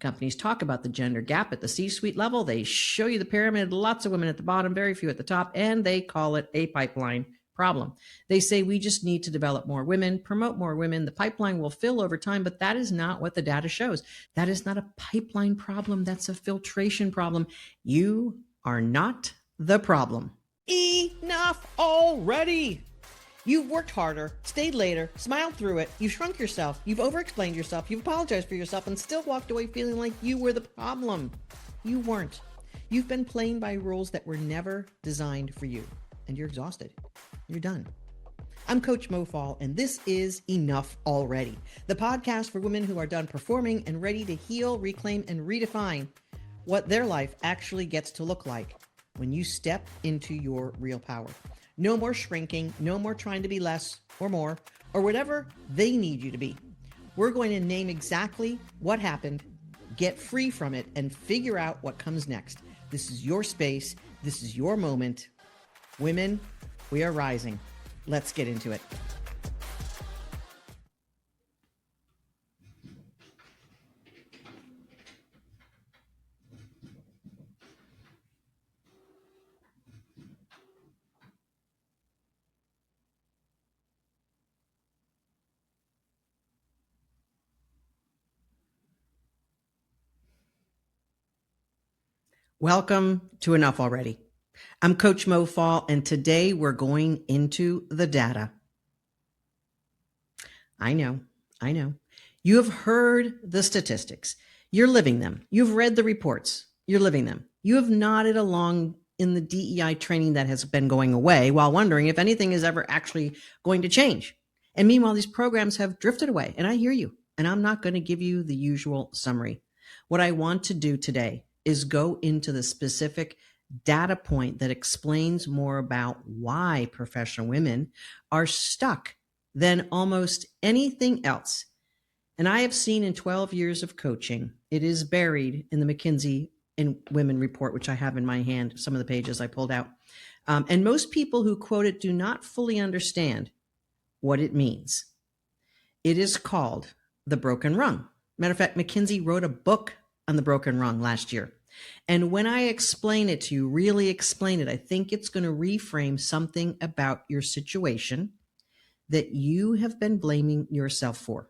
Companies talk about the gender gap at the C-suite level. They show you the pyramid, lots of women at the bottom, very few at the top, and they call it a pipeline problem. They say we just need to develop more women, promote more women. The pipeline will fill over time, but that is not what the data shows. That is not a pipeline problem. That's a filtration problem. You are not the problem. Enough already. You've worked harder, stayed later, smiled through it, you've shrunk yourself, you've over-explained yourself, you've apologized for yourself, and still walked away feeling like you were the problem. You weren't. You've been playing by rules that were never designed for you, and you're exhausted. You're done. I'm Coach Mo Fall, and this is Enough Already, the podcast for women who are done performing and ready to heal, reclaim, and redefine what their life actually gets to look like when you step into your real power. No more shrinking, no more trying to be less or more, or whatever they need you to be. We're going to name exactly what happened, get free from it, and figure out what comes next. This is your space. This is your moment. Women, we are rising. Let's get into it. Welcome to Enough Already. I'm Coach Mo Fall, and today we're going into the data. I know. You have heard the statistics. You're living them. You've read the reports. You're living them. You have nodded along in the DEI training that has been going away while wondering if anything is ever actually going to change. And meanwhile, these programs have drifted away, and I hear you, and I'm not going to give you the usual summary. What I want to do today is go into the specific data point that explains more about why professional women are stuck than almost anything else. And I have seen in 12 years of coaching, it is buried in the McKinsey Women report, which I have in my hand, some of the pages I pulled out. And most people who quote it do not fully understand what it means. It is called the broken rung. Matter of fact, McKinsey wrote a book on the broken rung last year. And when I explain it to you, really explain it, I think it's going to reframe something about your situation that you have been blaming yourself for.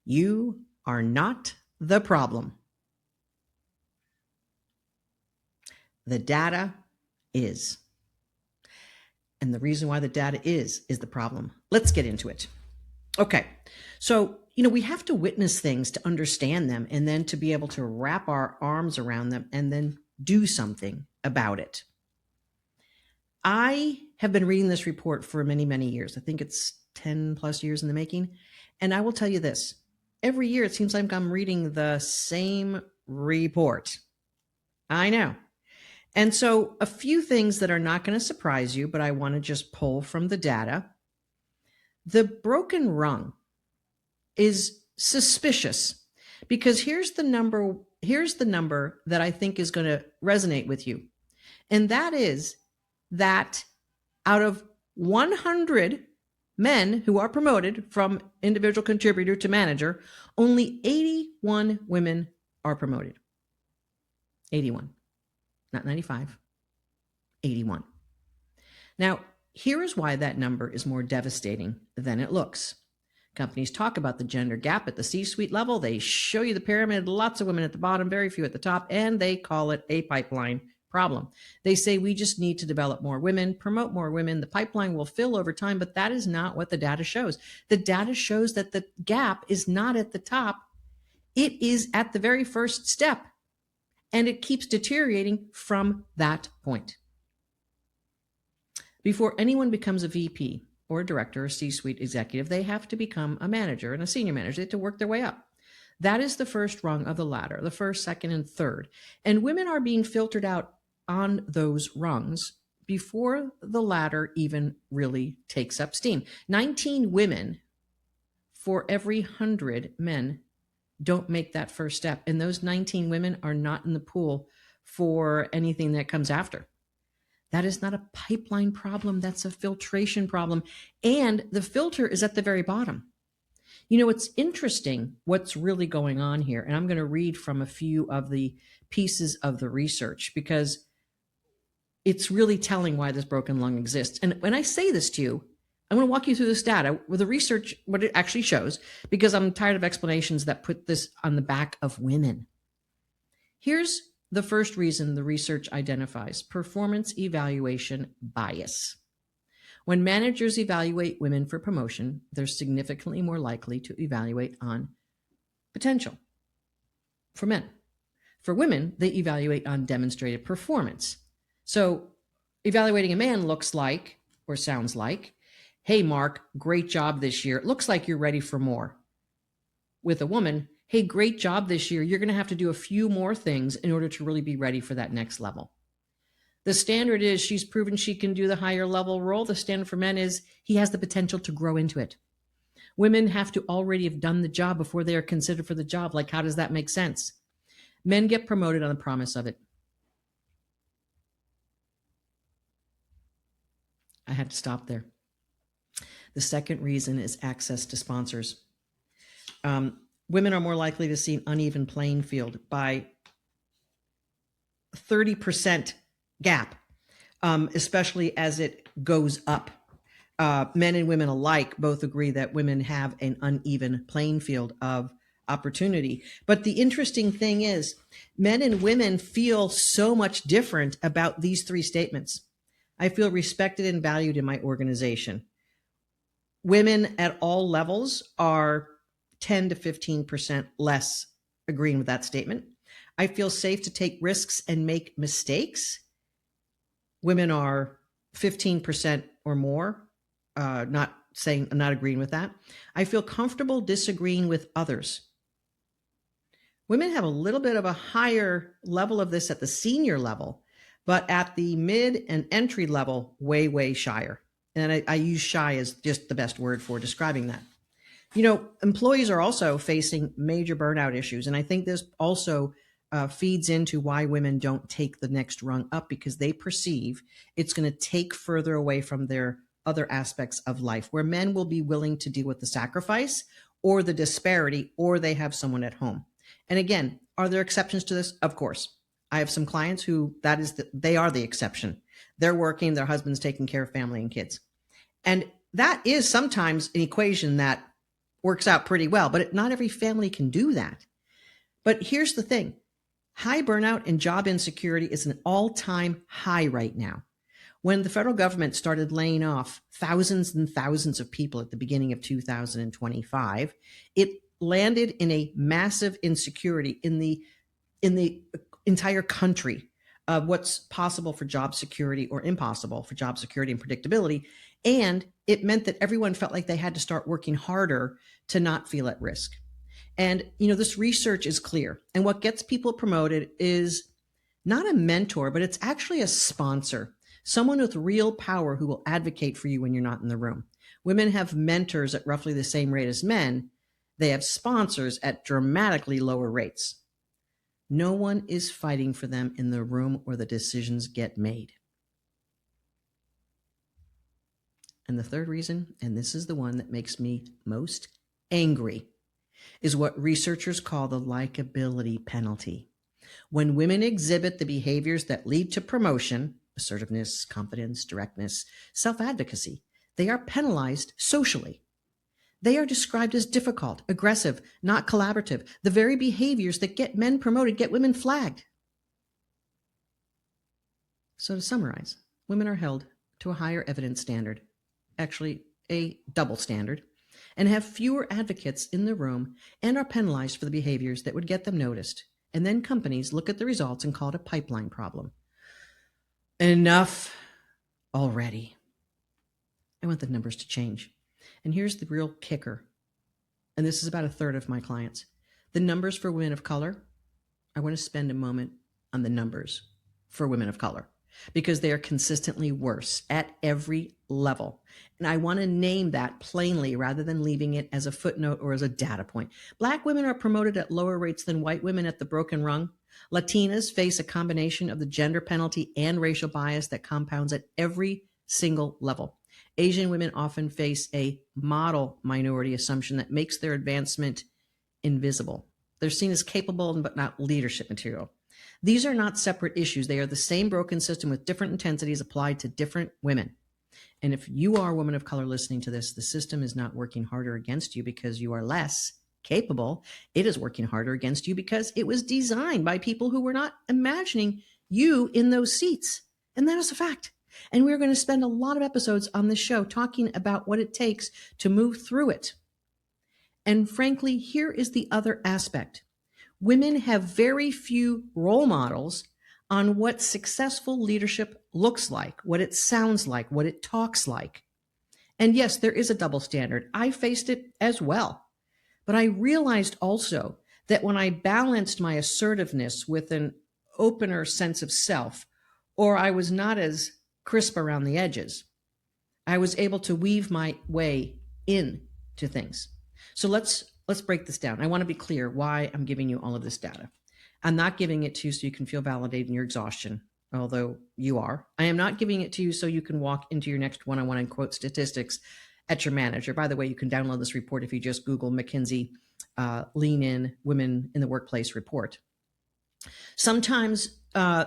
You are not the problem. The data is. And the reason why the data is the problem. Let's get into it. Okay, so we have to witness things to understand them and then to be able to wrap our arms around them and then do something about it. I have been reading this report for many, many years. I think it's 10 plus years in the making. And I will tell you this, every year it seems like I'm reading the same report. I know. And so a few things that are not going to surprise you, but I want to just pull from the data. The broken rung is suspicious because here's the number that I think is going to resonate with you. And that is that out of 100 men who are promoted from individual contributor to manager, only 81 women are promoted. 81, not 95, 81. Now, here is why that number is more devastating than it looks. Companies talk about the gender gap at the C-suite level. They show you the pyramid, lots of women at the bottom, very few at the top, and they call it a pipeline problem. They say we just need to develop more women, promote more women. The pipeline will fill over time, but that is not what the data shows. The data shows that the gap is not at the top. It is at the very first step, and it keeps deteriorating from that point. Before anyone becomes a VP or a director or C-suite executive, they have to become a manager and a senior manager. They have to work their way up. That is the first rung of the ladder, the first, second, and third. And women are being filtered out on those rungs before the ladder even really takes up steam. 19 women for every 100 men don't make that first step. And those 19 women are not in the pool for anything that comes after. That is not a pipeline problem. That's a filtration problem. And the filter is at the very bottom. It's interesting what's really going on here. And I'm going to read from a few of the pieces of the research because it's really telling why this broken lung exists. And when I say this to you, I'm going to walk you through this data with the research, what it actually shows, because I'm tired of explanations that put this on the back of women. Here's the first reason the research identifies: performance evaluation bias. When managers evaluate women for promotion, they're significantly more likely to evaluate on potential. For men. For women, they evaluate on demonstrated performance. So evaluating a man looks like, or sounds like, hey, Mark, great job this year. It looks like you're ready for more. With a woman, hey, great job this year. You're going to have to do a few more things in order to really be ready for that next level. The standard is she's proven she can do the higher level role. The standard for men is he has the potential to grow into it. Women have to already have done the job before they are considered for the job. Like, how does that make sense? Men get promoted on the promise of it. I had to stop there. The second reason is access to sponsors. Women are more likely to see an uneven playing field by 30% gap, especially as it goes up. Men and women alike both agree that women have an uneven playing field of opportunity. But the interesting thing is, men and women feel so much different about these three statements. I feel respected and valued in my organization. Women at all levels are 10 to 15% less agreeing with that statement. I feel safe to take risks and make mistakes. Women are 15% or more, not agreeing with that. I feel comfortable disagreeing with others. Women have a little bit of a higher level of this at the senior level, but at the mid and entry level, way, way shyer. And I use shy as just the best word for describing that. Employees are also facing major burnout issues. And I think this also feeds into why women don't take the next rung up, because they perceive it's going to take further away from their other aspects of life, where men will be willing to deal with the sacrifice or the disparity, or they have someone at home. And again, are there exceptions to this? Of course. I have some clients who they are the exception. They're working, their husband's taking care of family and kids. And that is sometimes an equation that works out pretty well, but not every family can do that. But here's the thing. High burnout and job insecurity is an all-time high right now. When the federal government started laying off thousands and thousands of people at the beginning of 2025, it landed in a massive insecurity in the entire country of what's possible for job security or impossible for job security and predictability. And it meant that everyone felt like they had to start working harder to not feel at risk. And, this research is clear. And what gets people promoted is not a mentor, but it's actually a sponsor, someone with real power who will advocate for you when you're not in the room. Women have mentors at roughly the same rate as men. They have sponsors at dramatically lower rates. No one is fighting for them in the room where the decisions get made. And the third reason, and this is the one that makes me most angry, is what researchers call the likability penalty. When women exhibit the behaviors that lead to promotion, assertiveness, confidence, directness, self-advocacy, they are penalized socially. They are described as difficult, aggressive, not collaborative. The very behaviors that get men promoted get women flagged. So to summarize, women are held to a higher evidence standard, actually a double standard, and have fewer advocates in the room and are penalized for the behaviors that would get them noticed. And then companies look at the results and call it a pipeline problem. Enough already. I want the numbers to change. And here's the real kicker. And this is about a third of my clients. The numbers for women of color, I want to spend a moment on the numbers for women of color, because they are consistently worse at every level. And I want to name that plainly rather than leaving it as a footnote or as a data point. Black women are promoted at lower rates than white women at the broken rung. Latinas face a combination of the gender penalty and racial bias that compounds at every single level. Asian women often face a model minority assumption that makes their advancement invisible. They're seen as capable but not leadership material. These are not separate issues. They are the same broken system with different intensities applied to different women. And if you are a woman of color listening to this, the system is not working harder against you because you are less capable. It is working harder against you because it was designed by people who were not imagining you in those seats. And that is a fact. And we're going to spend a lot of episodes on this show talking about what it takes to move through it. And frankly, here is the other aspect. Women have very few role models on what successful leadership looks like, what it sounds like, what it talks like. And yes, there is a double standard. I faced it as well. But I realized also that when I balanced my assertiveness with an opener sense of self, or I was not as crisp around the edges, I was able to weave my way into things. So let's break this down. I want to be clear why I'm giving you all of this data. I'm not giving it to you so you can feel validated in your exhaustion, although you are. I am not giving it to you so you can walk into your next one-on-one and quote statistics at your manager. By the way, you can download this report if you just Google McKinsey Lean In Women in the Workplace report. Sometimes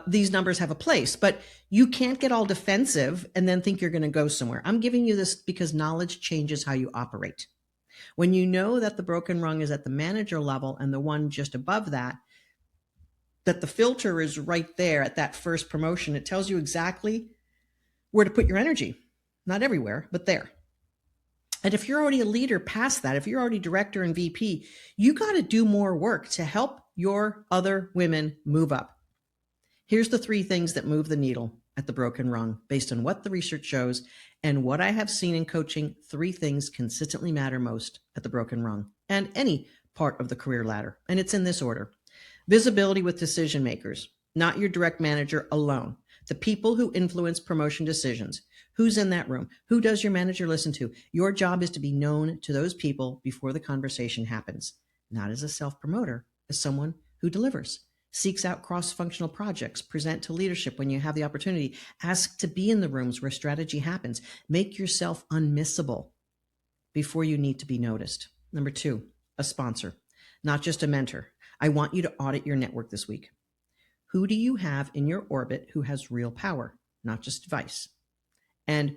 these numbers have a place, but you can't get all defensive and then think you're going to go somewhere. I'm giving you this because knowledge changes how you operate. When you know that the broken rung is at the manager level and the one just above that the filter is right there at that first promotion, it tells you exactly where to put your energy. Not everywhere, but there. And if you're already a leader past that, if you're already director and VP, you got to do more work to help your other women move up. Here's the 3 things that move the needle at the broken rung based on what the research shows and what I have seen in coaching. 3 things consistently matter most at the broken rung and any part of the career ladder. And it's in this order. Visibility with decision makers, not your direct manager alone. The people who influence promotion decisions. Who's in that room? Who does your manager listen to? Your job is to be known to those people before the conversation happens, not as a self-promoter, as someone who delivers, seeks out cross-functional projects, present to leadership when you have the opportunity, ask to be in the rooms where strategy happens. Make yourself unmissable before you need to be noticed. Number 2, a sponsor, not just a mentor. I want you to audit your network this week. Who do you have in your orbit who has real power, not just advice? And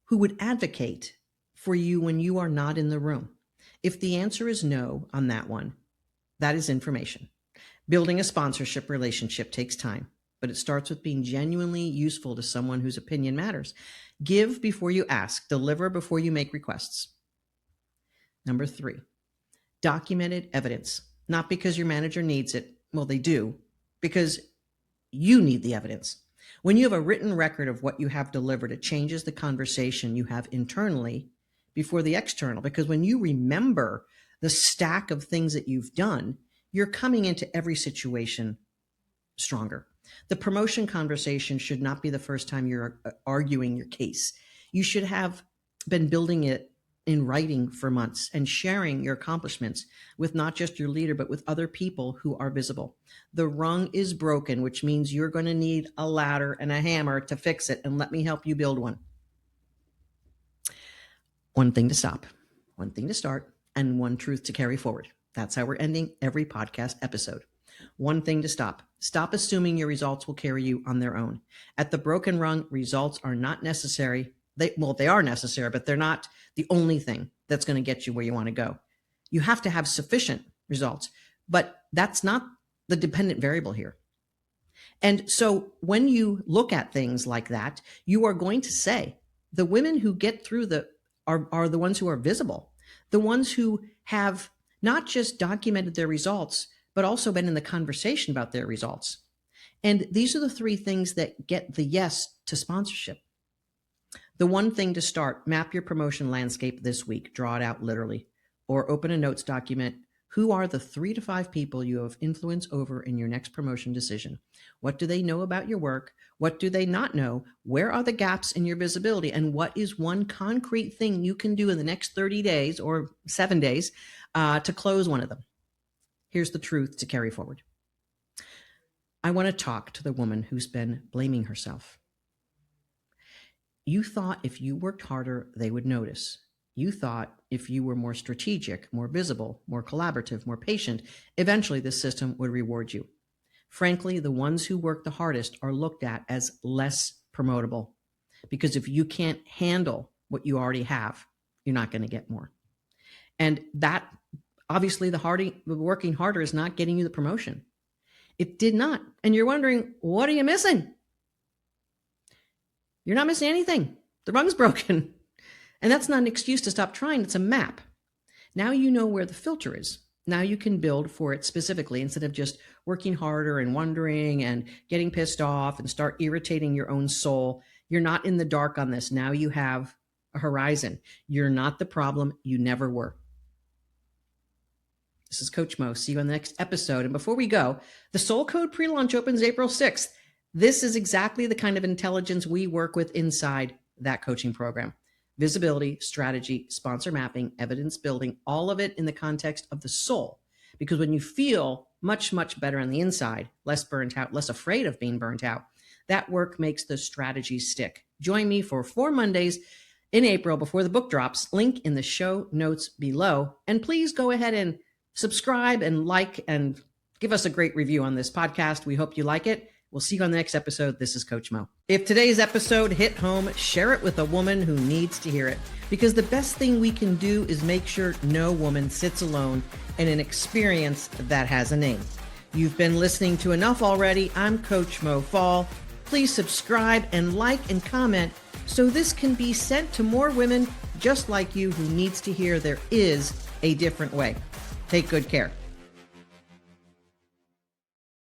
who would advocate for you when you are not in the room? If the answer is no on that one, that is information. Building a sponsorship relationship takes time, but it starts with being genuinely useful to someone whose opinion matters. Give before you ask, deliver before you make requests. Number 3, documented evidence. Not because your manager needs it. Well, they do, because you need the evidence. When you have a written record of what you have delivered, it changes the conversation you have internally before the external. Because when you remember the stack of things that you've done, you're coming into every situation stronger. The promotion conversation should not be the first time you're arguing your case. You should have been building it in writing for months and sharing your accomplishments with not just your leader, but with other people who are visible. The rung is broken, which means you're going to need a ladder and a hammer to fix it. And let me help you build one. One thing to stop, one thing to start, and one truth to carry forward. That's how we're ending every podcast episode. One thing to stop. Stop assuming your results will carry you on their own. At the broken rung, results are not necessary. They are necessary, but they're not the only thing that's going to get you where you want to go. You have to have sufficient results, but that's not the dependent variable here. And so when you look at things like that, you are going to say the women who get through are the ones who are visible, the ones who have not just documented their results, but also been in the conversation about their results. And these are the 3 things that get the yes to sponsorship. The one thing to start, map your promotion landscape this week, draw it out literally, or open a notes document. Who are the 3 to 5 people you have influence over in your next promotion decision? What do they know about your work? What do they not know? Where are the gaps in your visibility? And what is one concrete thing you can do in the next 30 days or 7 days to close one of them? Here's the truth to carry forward. I want to talk to the woman who's been blaming herself. You thought if you worked harder, they would notice. You thought if you were more strategic, more visible, more collaborative, more patient, eventually the system would reward you. Frankly, the ones who work the hardest are looked at as less promotable, because if you can't handle what you already have, you're not going to get more. And that, obviously, the working harder is not getting you the promotion. It did not. And you're wondering, what are you missing? You're not missing anything. The rung's broken. And that's not an excuse to stop trying. It's a map. Now you know where the filter is. Now you can build for it specifically instead of just working harder and wondering and getting pissed off and start irritating your own soul. You're not in the dark on this. Now you have a horizon. You're not the problem. You never were. This is Coach Mo. See you on the next episode. And before we go, the Soul Code pre-launch opens April 6th. This is exactly the kind of intelligence we work with inside that coaching program. Visibility, strategy, sponsor mapping, evidence building, all of it in the context of the soul. Because when you feel much, much better on the inside, less burnt out, less afraid of being burnt out, that work makes the strategy stick. Join me for 4 Mondays in April before the book drops. Link in the show notes below. And please go ahead and subscribe and like and give us a great review on this podcast. We hope you like it. We'll see you on the next episode. This is Coach Mo. If today's episode hit home, share it with a woman who needs to hear it. Because the best thing we can do is make sure no woman sits alone in an experience that has a name. You've been listening to enough already. I'm Coach Mo Fall. Please subscribe and like and comment so this can be sent to more women just like you who needs to hear there is a different way. Take good care.